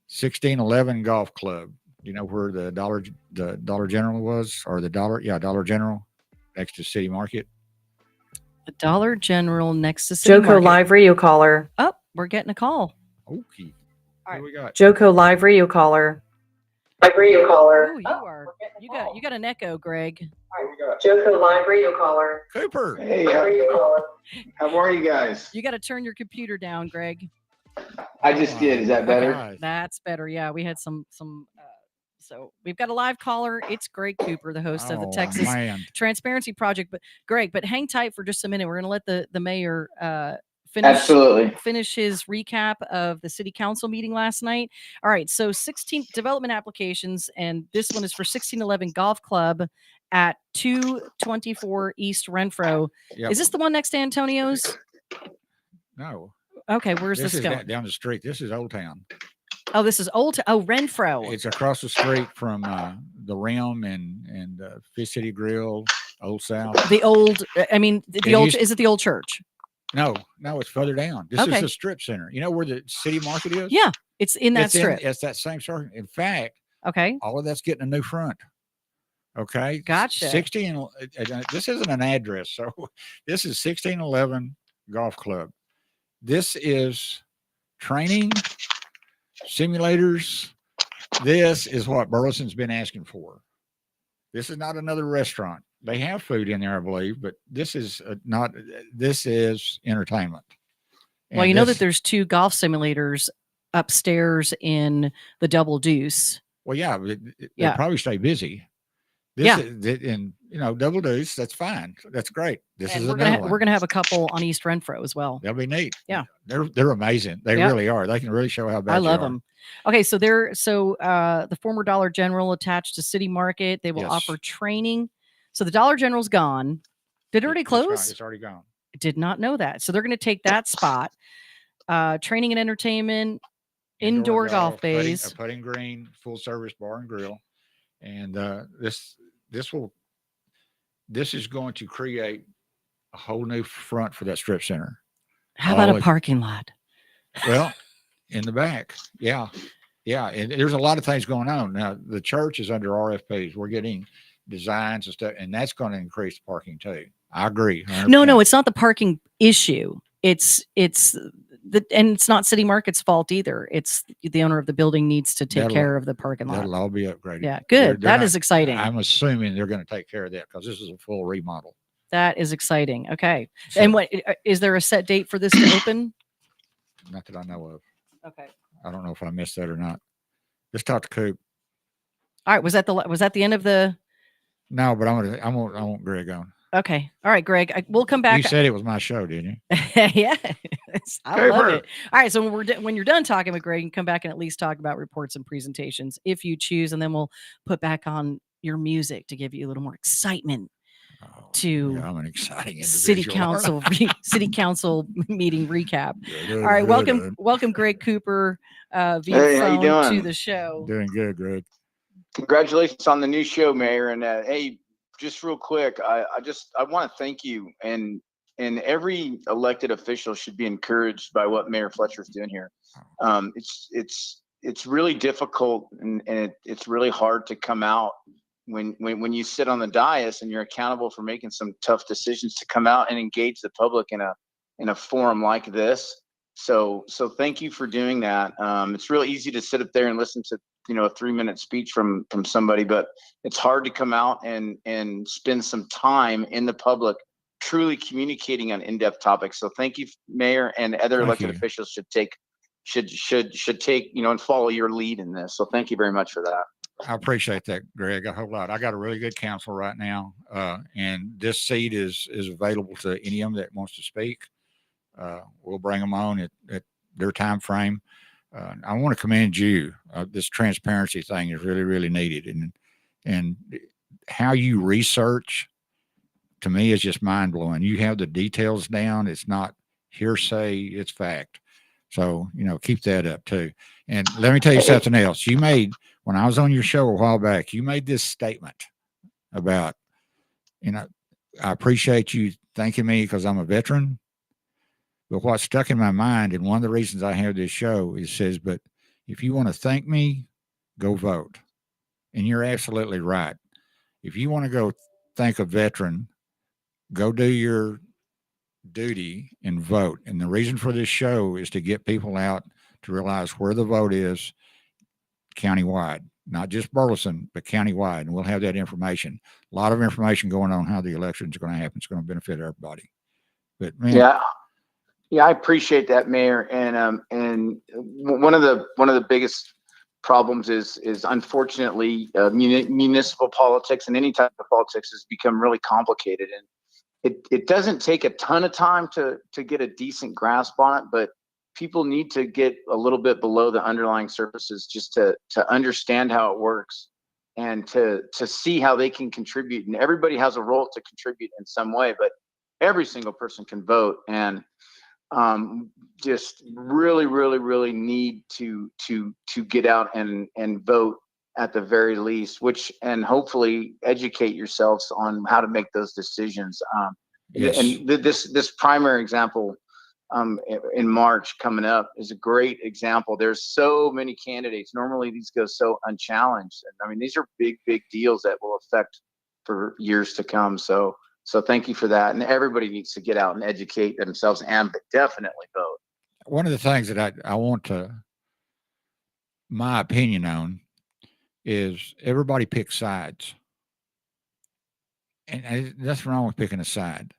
1611 Golf Club. You know where the Dollar General was, or Dollar General. Next to City Market. The Dollar General next to City Market. Joco Live Radio Caller. Oh, we're getting a call. Okay. All right. What do we got? Joco Live Radio Caller. Live Radio Caller. Oh, you got an echo, Greg. Joco Live Radio Caller. Cooper. Hey, how are you guys? You got to turn your computer down, Greg. I just did. Is that better? Nice. That's better. Yeah, we had some. So we've got a live caller. It's Greg Cooper, the host of the Texas Transparency Project. But Greg, hang tight for just a minute. We're going to let the mayor finish his recap of the city council meeting last night. All right. So 16 development applications, and this one is for 1611 Golf Club at 224 East Renfro. Yep. Is this the one next to Antonio's? No. Okay. Where's this going? Down the street. This is Old Town. Oh, this is Renfro. It's across the street from the Rim and Fish City Grill, Old South. The old. Is it the old church? No, it's further down. This is the strip center. You know where the City Market is? Yeah, it's in that strip. It's that same circle. In fact, okay, all of that's getting a new front. Okay, gotcha. 16. This isn't an address, so this is 1611 Golf Club. This is training. Simulators. This is what Burleson's been asking for. This is not another restaurant. They have food in there, I believe, but this is not. This is entertainment. And well, you know that there's 2 golf simulators upstairs in the Double Deuce. Well, yeah, they'll probably stay busy. And Double Deuce, that's fine. That's great. We're gonna have a couple on East Renfro as well. That'll be neat. Yeah, they're amazing. They really are. They can really show how bad I love them. Okay, so the former Dollar General attached to City Market. They will offer training. So the Dollar General's gone. Did it already close? It's already gone. I did not know that. So they're going to take that spot. Training and entertainment, indoor golf bays, a putting green, full service bar and grill, and this is going to create a whole new front for that strip center. How about a parking lot? Well, in the back, yeah, and there's a lot of things going on now. The church is under RFPs. We're getting designs and stuff, and that's going to increase the parking too. I agree. 100%. No, it's not the parking issue. It's not City Market's fault either. It's the owner of the building needs to take care of the parking lot. That'll all be upgraded. Yeah, good. That is exciting. I'm assuming they're going to take care of that because this is a full remodel. That is exciting. Okay. So, and what is there a set date for this to open? Not that I know of. Okay. I don't know if I missed that or not. Just talk to Coop. All right. Was that the end of the? No, but I want Greg on. Okay. All right, Greg. We'll come back. You said it was my show, didn't you? Yeah, I love it. All right, so when you're done talking with Greg, you can come back and at least talk about reports and presentations if you choose, and then we'll put back on your music to give you a little more excitement. I'm an exciting city individual. city council meeting recap. Good, All right, good. welcome, Greg Cooper, via Hey, how you phone to doing? the show. Doing good, Greg. Congratulations on the new show, Mayor. And hey, just real quick, I want to thank you. And every elected official should be encouraged by what Mayor Fletcher's doing here. It's really difficult and it's really hard to come out when you sit on the dais and you're accountable for making some tough decisions, to come out and engage the public in a forum like this. So thank you for doing that. It's real easy to sit up there and listen to a 3-minute speech from somebody, but it's hard to come out and spend some time in the public truly communicating on in-depth topics. So thank you, Mayor, and other elected officials should take and follow your lead in this. So thank you very much for that. I appreciate that, Greg, a whole lot. I got a really good counsel right now, and this seat is available to any of them that wants to speak. We'll bring them on at their time frame. I want to commend you. This transparency thing is really, really needed, and how you research, to me, is just mind blowing. You have the details down. It's not hearsay; it's fact. So keep that up too. And let me tell you something else. When I was on your show a while back, you made this statement about, I appreciate you thanking me because I'm a veteran. But what stuck in my mind, and one of the reasons I have this show, is says, but if you want to thank me, go vote. And you're absolutely right. If you want to go thank a veteran, go do your duty and vote. And the reason for this show is to get people out to realize where the vote is countywide, not just Burleson, but countywide. And we'll have that information. A lot of information going on how the election is going to happen. It's going to benefit everybody. But man, yeah, I appreciate that, Mayor. And one of the biggest problems is unfortunately municipal politics and any type of politics has become really complicated, and it doesn't take a ton of time to get a decent grasp on it, but people need to get a little bit below the underlying surfaces just to understand how it works and to see how they can contribute. And everybody has a role to contribute in some way, but every single person can vote. And just really need to get out and vote at the very least, and hopefully educate yourselves on how to make those decisions. Yes. And this primary example in March coming up is a great example. There's so many candidates. Normally these go so unchallenged. I mean, these are big deals that will affect for years to come. So thank you for that. And everybody needs to get out and educate themselves and definitely vote. One of the things that I want my opinion on is everybody picks sides. And nothing wrong with picking a side.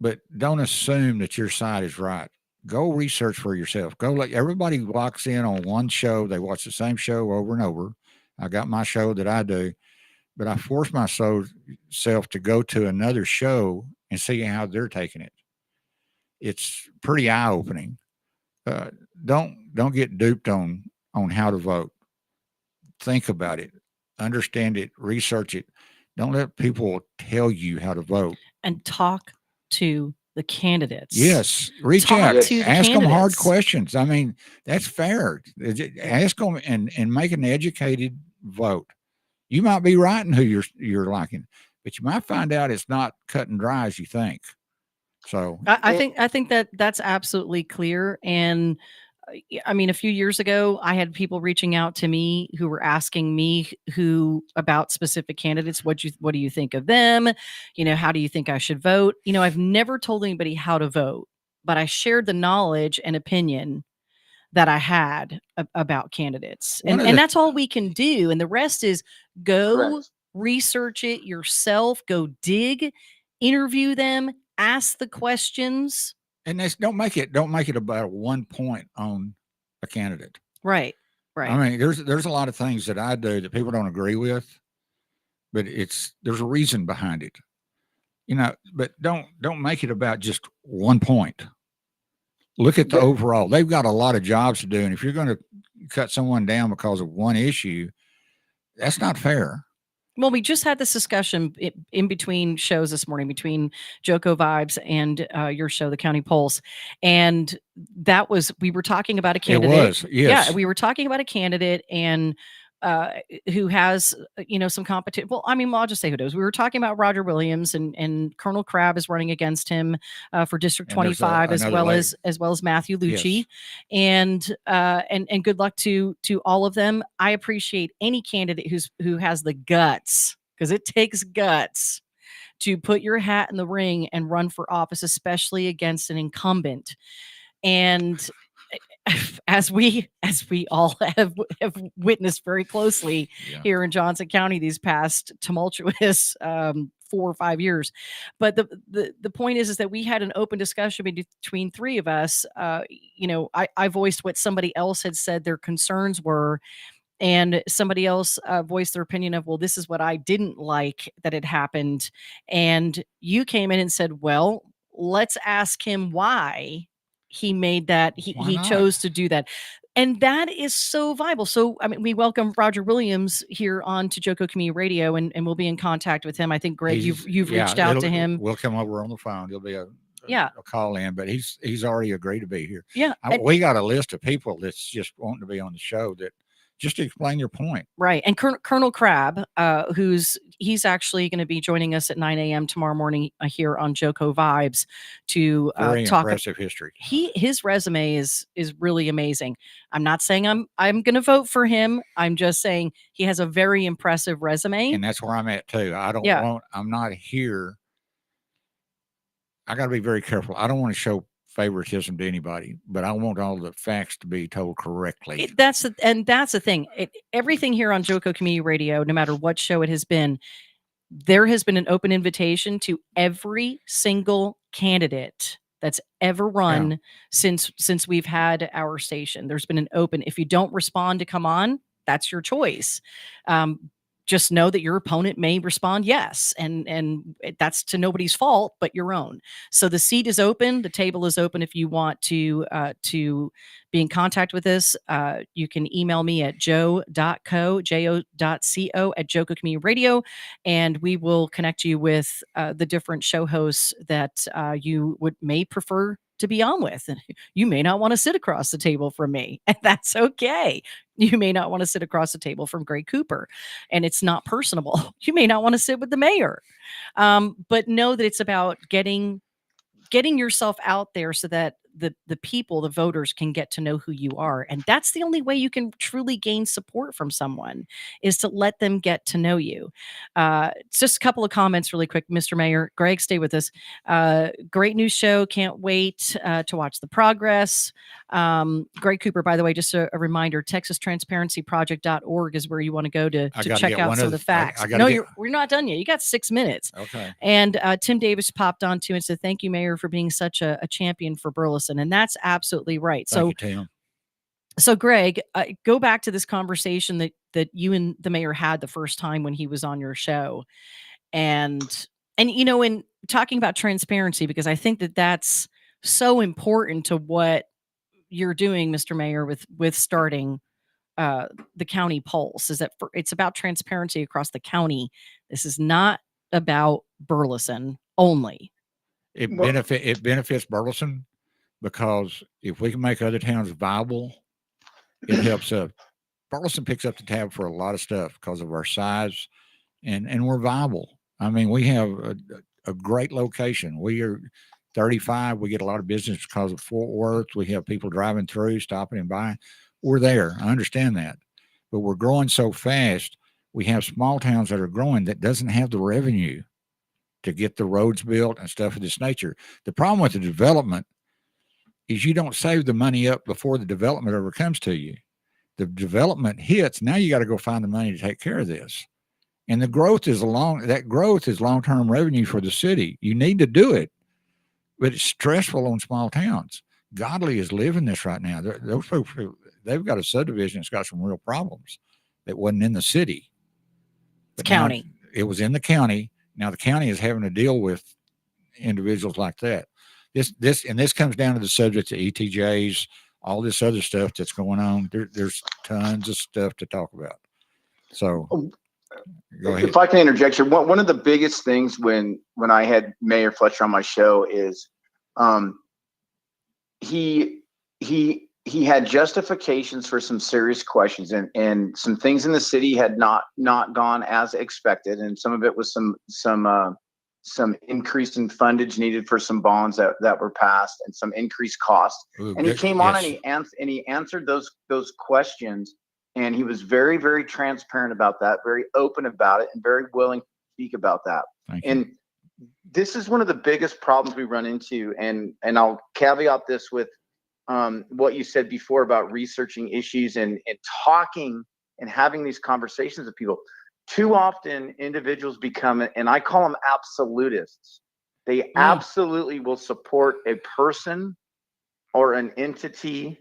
But don't assume that your side is right. Go research for yourself. Everybody locks in on one show. They watch the same show over and over. I got my show that I do. But I force myself to go to another show and see how they're taking it. It's pretty eye-opening. Don't get duped on how to vote. Think about it, understand it, research it. Don't let people tell you how to vote. And talk to the candidates. Yes, reach out, ask them hard questions. I mean, that's fair. Ask them and make an educated vote. You might be right in who you're liking, but you might find out it's not cut and dry as you think. So I think that's absolutely clear. And I mean, a few years ago, I had people reaching out to me who were asking me about specific candidates. What do you think of them? How do you think I should vote? I've never told anybody how to vote, but I shared the knowledge and opinion that I had about candidates. And that's all we can do. And the rest is go research it yourself, go dig, interview them, ask the questions. And don't make it about 1 point on a candidate. Right. I mean, there's a lot of things that I do that people don't agree with, but there's a reason behind it. but don't make it about just one point. Look at the overall. They've got a lot of jobs to do, and if you're going to cut someone down because of one issue, that's not fair. Well, we just had this discussion in between shows this morning, between Joko Vibes and your show, The County Pulse. And we were talking about a candidate. It was, yes. Yeah, we were talking about a candidate and who has, some competition. Well, I'll just say who it is. We were talking about Roger Williams and Colonel Crabb is running against him for District 25, as well as Matthew Lucci. Yes. And good luck to all of them. I appreciate any candidate who has the guts, because it takes guts to put your hat in the ring and run for office, especially against an incumbent. And as we all have witnessed very closely here in Johnson County these past tumultuous 4 or 5 years. But the point is that we had an open discussion between three of us. I voiced what somebody else had said their concerns were, and somebody else voiced their opinion of, well, this is what I didn't like that had happened. And you came in and said, well, let's ask him why he made that. He chose to do that. And that is so viable. So, we welcome Roger Williams here on to Joko Community Radio, and we'll be in contact with him. I think, Greg, you've reached out to him. We'll come over on the phone. There'll be a call in, but he's already agreed to be here. Yeah. We got a list of people that's just wanting to be on the show, that just to explain your point. Right. And Colonel Crabb, he's actually going to be joining us at 9 a.m. tomorrow morning here on Joko Vibes to Very talk. Impressive history. His resume is really amazing. I'm not saying I'm going to vote for him. I'm just saying he has a very impressive resume. And that's where I'm at too. I'm not here. I got to be very careful. I don't want to show favoritism to anybody, but I want all the facts to be told correctly. That's the thing. Everything here on Joko Community Radio, no matter what show it has been, there has been an open invitation to every single candidate that's ever run since we've had our station. There's been an open. If you don't respond to come on, that's your choice. Just know that your opponent may respond yes, and that's to nobody's fault but your own. So the seat is open, the table is open. If you want to be in contact with us, you can email me at jo.co at Joko Community Radio, and we will connect you with the different show hosts that you may prefer to be on with. And you may not want to sit across the table from me, and that's okay. You may not want to sit across the table from Greg Cooper, and it's not personable. You may not want to sit with the mayor, but know that it's about getting yourself out there so that the people, the voters, can get to know who you are. And that's the only way you can truly gain support from someone, is to let them get to know you. It's just a couple of comments really quick, Mr. Mayor. Greg, stay with us. Great new show. Can't wait to watch the progress. Greg Cooper, by the way, just a reminder, TexasTransparencyProject.org is where you want to go to check out some of the facts. We're not done yet. You got 6 minutes. Okay. And Tim Davis popped on too and said, thank you, Mayor, for being such a champion for Burleson. And that's absolutely right. Thank you, Tim. So Greg, go back to this conversation that you and the mayor had the first time when he was on your show. And in talking about transparency, because I think that's so important to what you're doing, Mr. Mayor, with starting the County Pulse, is that it's about transparency across the county. This is not about Burleson only. It benefits Burleson, because if we can make other towns viable, it helps us. Burleson picks up the tab for a lot of stuff because of our size, and we're viable. We have a great location. We are 35. We get a lot of business because of Fort Worth. We have people driving through, stopping and buying. We're there. I understand that. But we're growing so fast. We have small towns that are growing that doesn't have the revenue to get the roads built and stuff of this nature. The problem with the development is you don't save the money up before the development ever comes to you. The development hits. Now you got to go find the money to take care of this. And the growth is long-term revenue for the city. You need to do it, but it's stressful on small towns. Godly is living this right now. Those folks, they've got a subdivision that's got some real problems that wasn't in the city. But county. It was in the county. Now the county is having to deal with individuals like that. This comes down to the subject of ETJs, all this other stuff that's going on. There's tons of stuff to talk about. So go ahead. If I can interject here, one of the biggest things when I had Mayor Fletcher on my show is he had justifications for some serious questions and some things in the city had not gone as expected, and some of it was some increase in fundage needed for some bonds that were passed and some increased costs. And he came on and he answered those questions, and he was very, very transparent about that, very open about it, and very willing to speak about that. And this is one of the biggest problems we run into, and I'll caveat this with what you said before about researching issues and talking and having these conversations with people. Too often individuals become, and I call them absolutists. They absolutely will support a person or an entity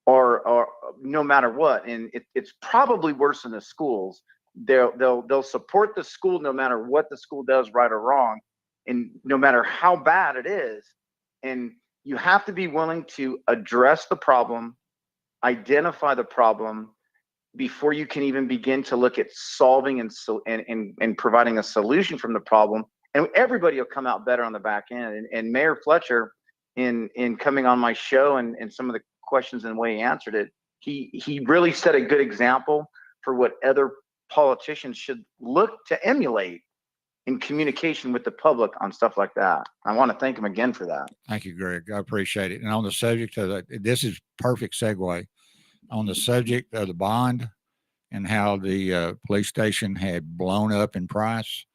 or no matter what. And it's probably worse in the schools. They'll support the school no matter what the school does, right or wrong, and no matter how bad it is. And you have to be willing to address the problem, identify the problem, before you can even begin to look at solving and providing a solution from the problem. And everybody will come out better on the back end. And Mayor Fletcher, in coming on my show and some of the questions and the way he answered it, he really set a good example for what other politicians should look to emulate in communication with the public on stuff like that. I want to thank him again for that. Thank you, Greg. I appreciate it. And on the subject of that, this is perfect segue. On the subject of the bond and how the police station had blown up in price,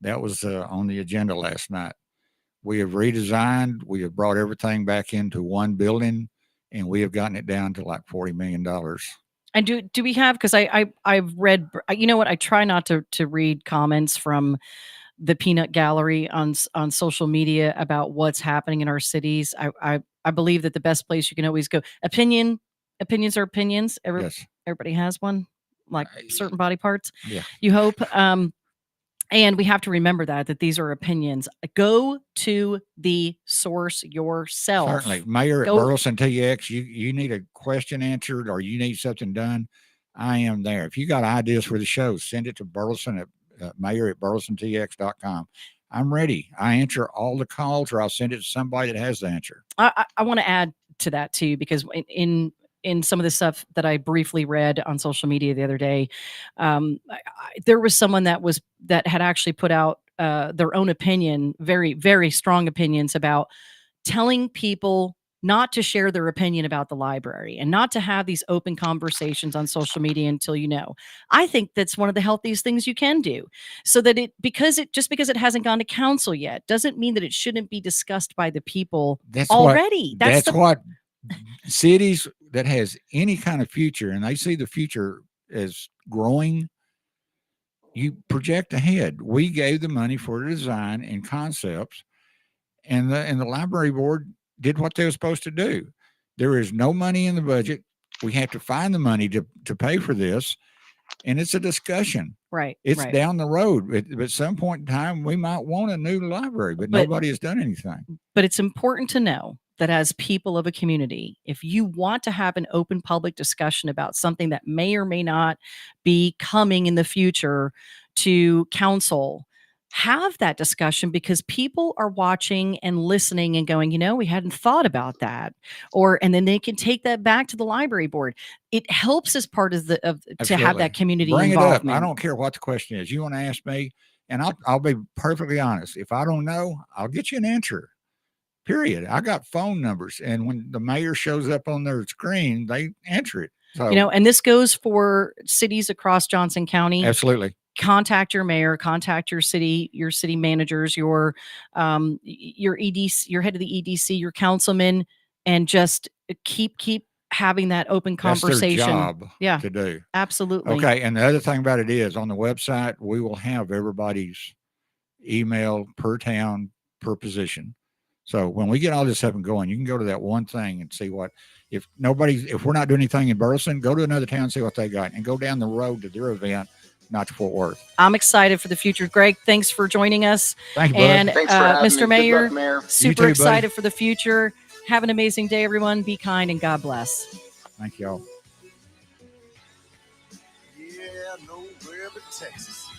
that was on the agenda last night. We have redesigned, we have brought everything back into one building, and we have gotten it down to like $40 million. And do we have, because I've read, you know what, I try not to read comments from the peanut gallery on social media about what's happening in our cities. I believe that the best place you can always go, opinions are opinions. Everybody has one, like certain body parts. Yeah. You hope. And we have to remember that these are opinions. Go to the source yourself. Certainly. Mayor at Burleson TX, you need a question answered or you need something done, I am there. If you got ideas for the show, send it to Burleson at mayor@burlesontx.com. I'm ready. I answer all the calls, or I'll send it to somebody that has the answer. I want to add to that too, because in some of the stuff that I briefly read on social media the other day, there was someone that had actually put out their own opinion, very, very strong opinions about telling people not to share their opinion about the library and not to have these open conversations on social media until you know. I think that's one of the healthiest things you can do, so that because it hasn't gone to council yet doesn't mean that it shouldn't be discussed by the people already. That's what cities that has any kind of future, and they see the future as growing, you project ahead. We gave the money for design and concepts, and the library board did what they were supposed to do. There is no money in the budget. We have to find the money to pay for this, and it's a discussion. Right. It's down the road. But at some point in time, we might want a new library, but nobody has done anything. But it's important to know that as people of a community, if you want to have an open public discussion about something that may or may not be coming in the future to council, have that discussion, because people are watching and listening and going, we hadn't thought about that. And then they can take that back to the library board. It helps as part of to have that community involvement. It up. I don't care what the question is. You want to ask me, and I'll be perfectly honest. If I don't know, I'll get you an answer. Period. I got phone numbers, and when the mayor shows up on their screen, they answer it. So, and this goes for cities across Johnson County. Absolutely. Contact your mayor, contact your city managers, your EDC, your head of the EDC, your councilman, and just keep having that open conversation. That's their job to do. Absolutely. Okay. And the other thing about it is, on the website, we will have everybody's email per town, per position. So when we get all this up and going, you can go to that one thing and see if we're not doing anything in Burleson, go to another town and see what they got, and go down the road to their event. not to Fort Worth. I'm excited for the future. Greg, thanks for joining us. Thank you, bud. And Thanks for having Mr. me. Good Mayor, luck, Mayor. super too, excited buddy. for the future. Have an amazing day, everyone. Be kind and God bless. Thank y'all. Yeah, nowhere but Texas.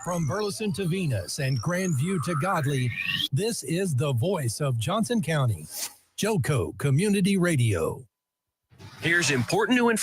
From Burleson to Venus and Grandview to Godley, this is the voice of Johnson County. Joco Community Radio. Here's important new information.